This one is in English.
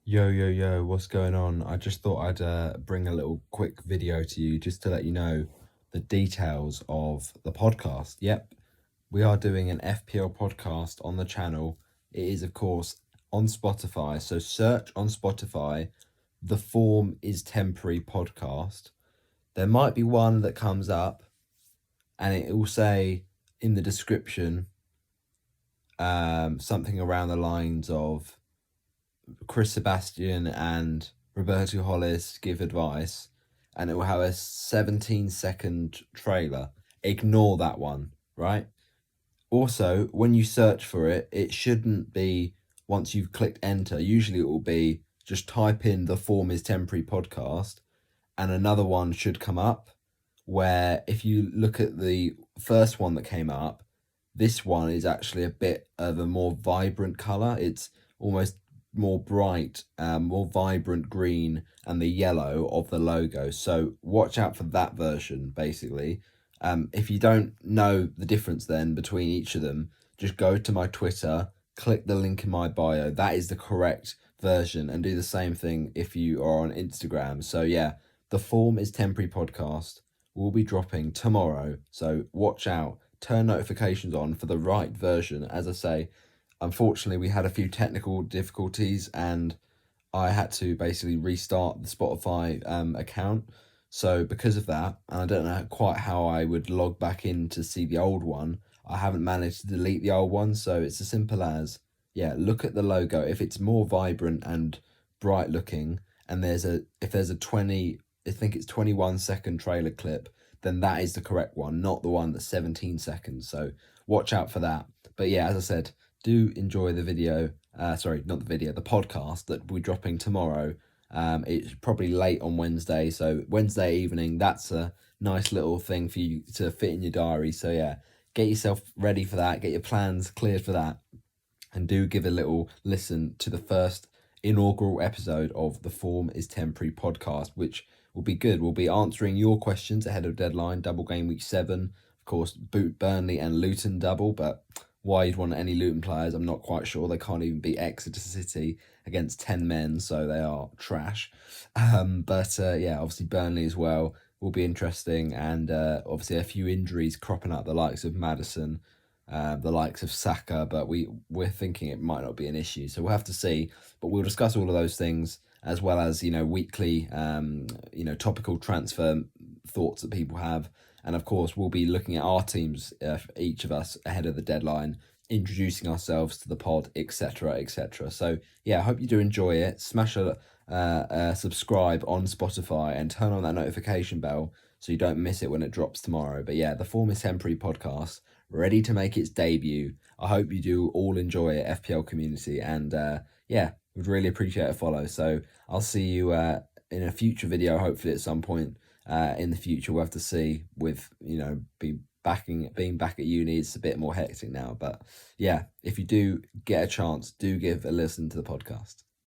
Yo, yo, yo, what's going on? I just thought I'd bring a little quick video to you just to let you know the details of the podcast. Yep, we are doing an FPL podcast on the channel. It is, of course, on Spotify. So search on Spotify, The Form is Temporary podcast. There might be one that comes up and it will say in the description something around the lines of Sebastian and Roberto Hollis give advice, and it will have a 17-second trailer. Ignore that one, right? Also, when you search for it, it shouldn't be once you've clicked enter. Usually, it will be just type in the Form is Temporary podcast, and another one should come up. Where if you look at the first one that came up, this one is actually a bit of a more vibrant color. It's almost more bright, more vibrant green, and the yellow of the logo. So watch out for that version, basically. If you don't know the difference then between each of them, just go to my Twitter, click the link in my bio. That is the correct version, and do the same thing if you are on Instagram. So yeah, the Form is Temporary podcast will be dropping tomorrow. So watch out, turn notifications on for the right version. As I say, unfortunately, we had a few technical difficulties and I had to basically restart the Spotify account. So because of that, and I don't know quite how I would log back in to see the old one, I haven't managed to delete the old one. So it's as simple as, yeah, look at the logo. If it's more vibrant and bright looking, and if there's a 20, I think it's 21-second trailer clip, then that is the correct one, not the one that's 17 seconds. So watch out for that. But yeah, as I said, do enjoy the video. Sorry, not the video, the podcast that we're dropping tomorrow. It's probably late on Wednesday, so Wednesday evening. That's a nice little thing for you to fit in your diary. So yeah, get yourself ready for that. Get your plans cleared for that, and do give a little listen to the first inaugural episode of the Form is Temporary podcast, which will be good. We'll be answering your questions ahead of deadline, double game week 7. Of course, boot Burnley and Luton double, but why you'd want any Luton players, I'm not quite sure. They can't even beat Exeter City against 10 men, so they are trash. But yeah, obviously Burnley as well will be interesting, and obviously a few injuries cropping up, the likes of Maddison, the likes of Saka, but we're thinking it might not be an issue, so we'll have to see. But we'll discuss all of those things as well as weekly topical transfer thoughts that people have, and of course we'll be looking at our teams, each of us ahead of the deadline, introducing ourselves to the pod, etc., etc. So yeah, I hope you do enjoy it. Smash a subscribe on Spotify and turn on that notification bell so you don't miss it when it drops tomorrow. But yeah, the Form is Temporary podcast, ready to make its debut. I hope you do all enjoy it, FPL community, and yeah, would really appreciate a follow. So I'll see you in a future video, hopefully at some point in the future. We'll have to see with, being back at uni. It's a bit more hectic now, but yeah, if you do get a chance, do give a listen to the podcast.